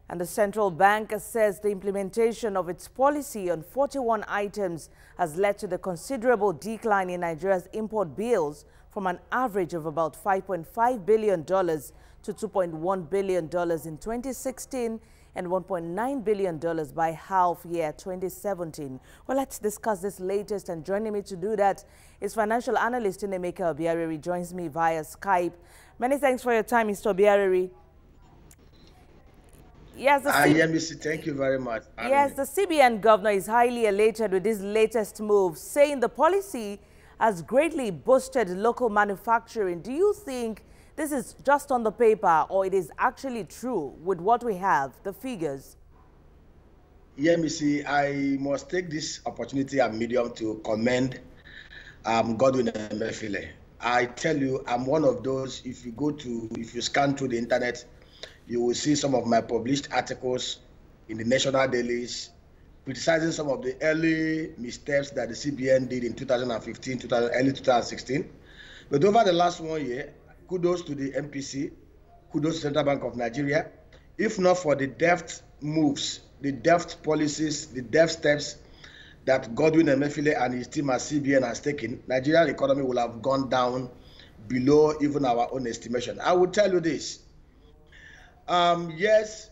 And the central bank says the implementation of its policy on 41 items has led to the considerable decline in Nigeria's import bills from an average of about $5.5 billion to $2.1 billion in 2016 and $1.9 billion by half year 2017. Well, let's discuss this latest, and joining me to do that is financial analyst Nnaemeka Obiaraeri. Joins me via Skype. Many thanks for your time, Mr. Obiaraeri. Yes, thank you very much. Yes, the CBN governor is highly elated with this latest move, saying the policy has greatly boosted local manufacturing. Do you think this is just on the paper, or it is actually true with what we have, the figures? I must take this opportunity and medium to commend Godwin Emefiele. I tell you, I'm one of those. If you scan through the internet, you will see some of my published articles in the national dailies criticizing some of the early missteps that the CBN did in 2015, early 2016. But over the last 1 year, kudos to the MPC, kudos to Central Bank of Nigeria. If not for the deft moves, the deft policies, the deft steps that Godwin Emefiele and his team at CBN has taken, Nigerian economy will have gone down below even our own estimation. I will tell you this. Yes,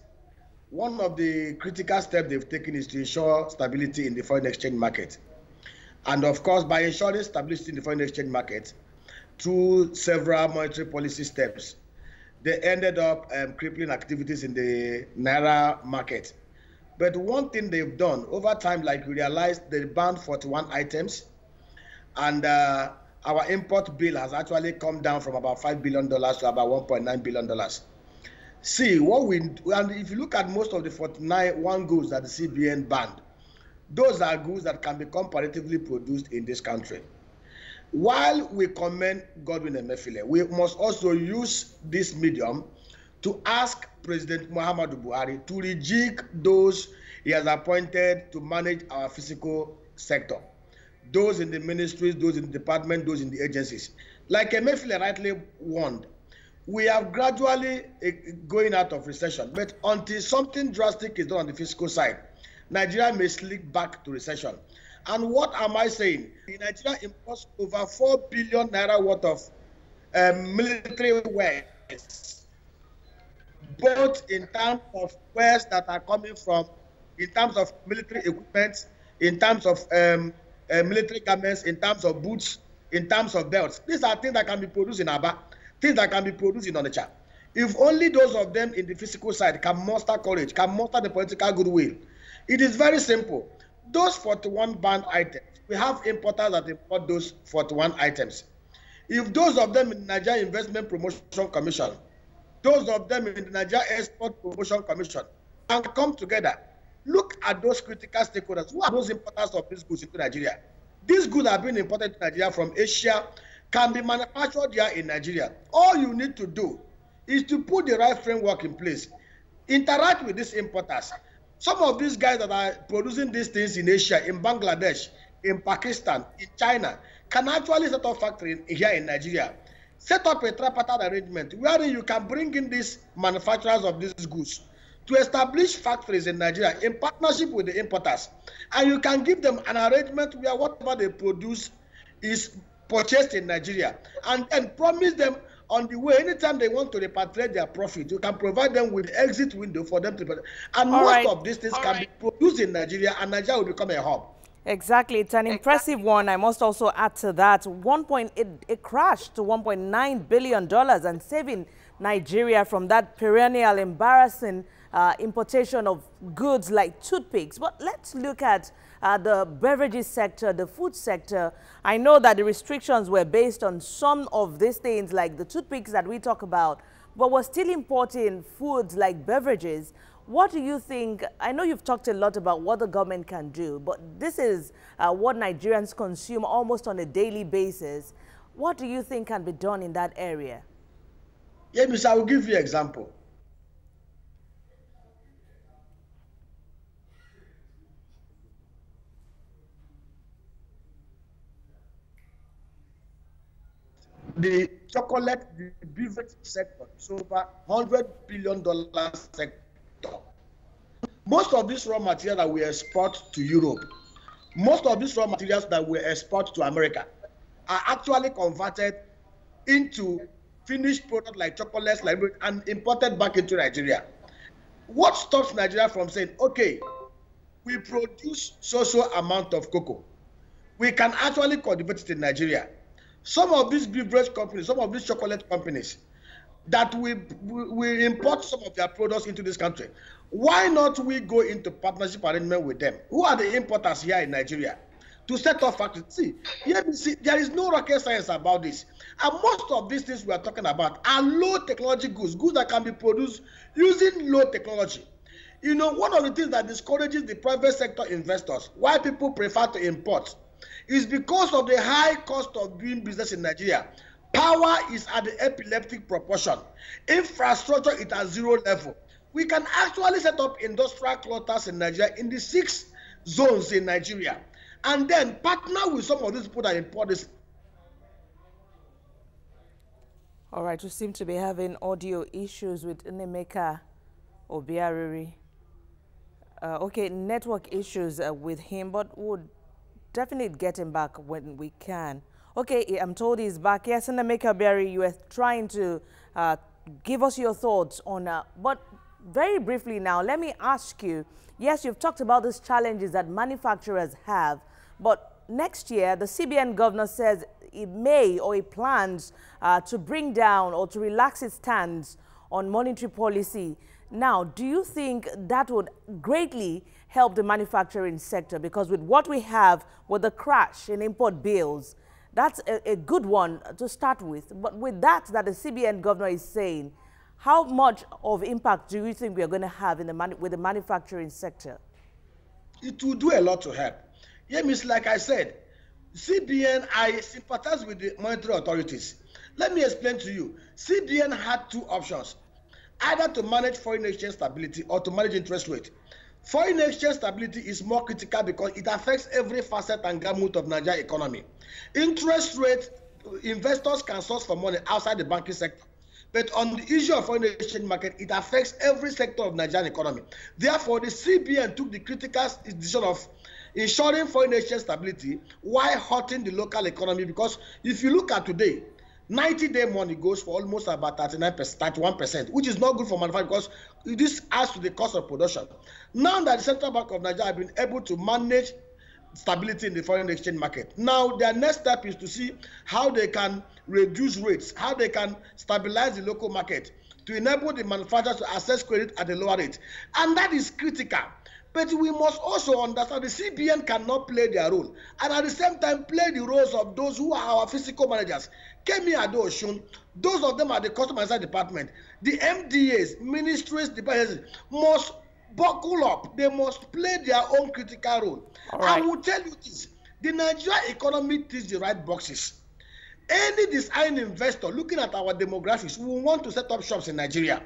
one of the critical steps they've taken is to ensure stability in the foreign exchange market. And of course, by ensuring stability in the foreign exchange market, through several monetary policy steps, they ended up crippling activities in the Naira market. But one thing they've done over time, like we realized, they banned 41 items, and our import bill has actually come down from about $5 billion to about $1.9 billion. See, and if you look at most of the 41 goods that the CBN banned, those are goods that can be comparatively produced in this country. While we commend Godwin Emefiele, we must also use this medium to ask President Muhammadu Buhari to rejig those he has appointed to manage our physical sector. Those in the ministries, those in the department, those in the agencies. Like Emefiele rightly warned, we are gradually going out of recession, but until something drastic is done on the fiscal side, Nigeria may slip back to recession. And what am I saying? Nigeria imports over 4 billion naira worth of military wares, both in terms of wares that are coming from, in terms of military equipment, in terms of military garments, in terms of boots, in terms of belts. These are things that can be produced in Aba, things that can be produced in Onitsha. If only those of them in the physical side can muster courage, can muster the political goodwill. It is very simple. Those 41 banned items, we have importers that import those 41 items. If those of them in the Nigeria Investment Promotion Commission, those of them in the Nigeria Export Promotion Commission can come together, look at those critical stakeholders. Who are those importers of these goods into Nigeria? These goods are being imported to Nigeria from Asia, can be manufactured here in Nigeria. All you need to do is to put the right framework in place. Interact with these importers. Some of these guys that are producing these things in Asia, in Bangladesh, in Pakistan, in China, can actually set up factory here in Nigeria. Set up a tripartite arrangement wherein you can bring in these manufacturers of these goods to establish factories in Nigeria in partnership with the importers. And you can give them an arrangement where whatever they produce is purchased in Nigeria, and then promise them on the way, anytime they want to repatriate their profit, you can provide them with exit window for them to, and most of these things can be produced in Nigeria, and Nigeria will become a hub. Exactly. It's an impressive one. I must also add to that, it crashed to $1.9 billion and saving Nigeria from that perennial embarrassing importation of goods like toothpicks. But let's look at the beverages sector, the food sector. I know that the restrictions were based on some of these things like the toothpicks that we talk about, but we're still importing foods like beverages. What do you think? I know you've talked a lot about what the government can do, but this is what Nigerians consume almost on a daily basis. What do you think can be done in that area? Yeah, Miss, I will give you an example. The chocolate, the beverage sector is over $100 billion sector. Most of this raw material that we export to Europe, most of these raw materials that we export to America are actually converted into finished product like chocolates, like, and imported back into Nigeria. What stops Nigeria from saying, okay, we produce so amount of cocoa, we can actually cultivate it in Nigeria? Some of these beverage companies, some of these chocolate companies, that we import some of their products into this country, why not we go into partnership arrangement with them? Who are the importers here in Nigeria? To set up factories. See, there is no rocket science about this. And most of these things we are talking about are low technology goods, goods that can be produced using low technology. You know, one of the things that discourages the private sector investors, why people prefer to import, is because of the high cost of doing business in Nigeria. Power is at the epileptic proportion. Infrastructure is at zero level. We can actually set up industrial clusters in Nigeria in the 6 zones in Nigeria, and then partner with some of these people that import this. All right, we seem to be having audio issues with Nnaemeka Obiaraeri. Okay, network issues with him, but we'll definitely get him back when we can. Okay, I'm told he's back. Yes, Nnaemeka Obiaraeri, you were trying to give us your thoughts on, but very briefly now, let me ask you, yes, you've talked about these challenges that manufacturers have, but next year, the CBN governor says it may or it plans to bring down or to relax its stance on monetary policy. Now, do you think that would greatly help the manufacturing sector? Because with what we have with the crash in import bills, that's a good one to start with. But with that the CBN governor is saying, how much of impact do you think we are going to have in with the manufacturing sector? It will do a lot to help. Yeah, Miss, like I said, CBN, I sympathize with the monetary authorities. Let me explain to you. CBN had 2 options, either to manage foreign exchange stability or to manage interest rate. Foreign exchange stability is more critical because it affects every facet and gamut of Nigerian economy. Interest rate, investors can source for money outside the banking sector. But on the issue of foreign exchange market, it affects every sector of Nigerian economy. Therefore, the CBN took the critical decision of ensuring foreign exchange stability while hurting the local economy, because if you look at today, 90-day money goes for almost about 31%, which is not good for manufacturing because this adds to the cost of production. Now that the Central Bank of Nigeria has been able to manage stability in the foreign exchange market, now their next step is to see how they can reduce rates, how they can stabilize the local market to enable the manufacturers to access credit at a lower rate. And that is critical. But we must also understand the CBN cannot play their role and at the same time play the roles of those who are our physical managers. Kemi Adoshun, those of them are the customer service department. The MDAs, ministries, departments must buckle up. They must play their own critical role. Right. I will tell you this, the Nigerian economy ticks the right boxes. Any design investor looking at our demographics will want to set up shops in Nigeria.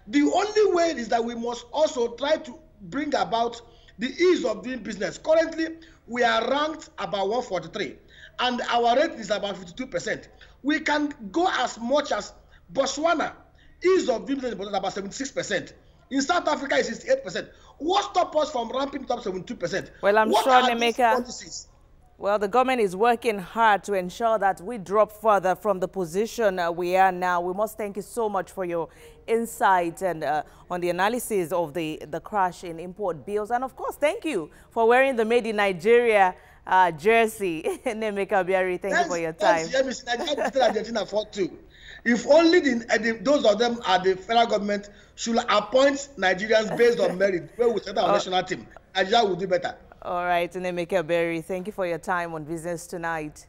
The only way is that we must also try to bring about the ease of doing business. Currently, we are ranked about 143, and our rate is about 52%. We can go as much as Botswana. Ease of doing business is about 76%. In South Africa, it's 68%. What stops us from ramping up 72%? Well, I'm sure, Nnaemeka, well, the government is working hard to ensure that we drop further from the position we are now. We must thank you so much for your insight and on the analysis of the crash in import bills. And of course, thank you for wearing the Made in Nigeria jersey. Nnaemeka Obiaraeri, thank you for your time. Yes, Argentina fought too. If only those of them at the federal government should appoint Nigerians based on merit, where we set our national team, Nigeria will do better. All right, Nnaemeka Obiaraeri, thank you for your time on Business Tonight.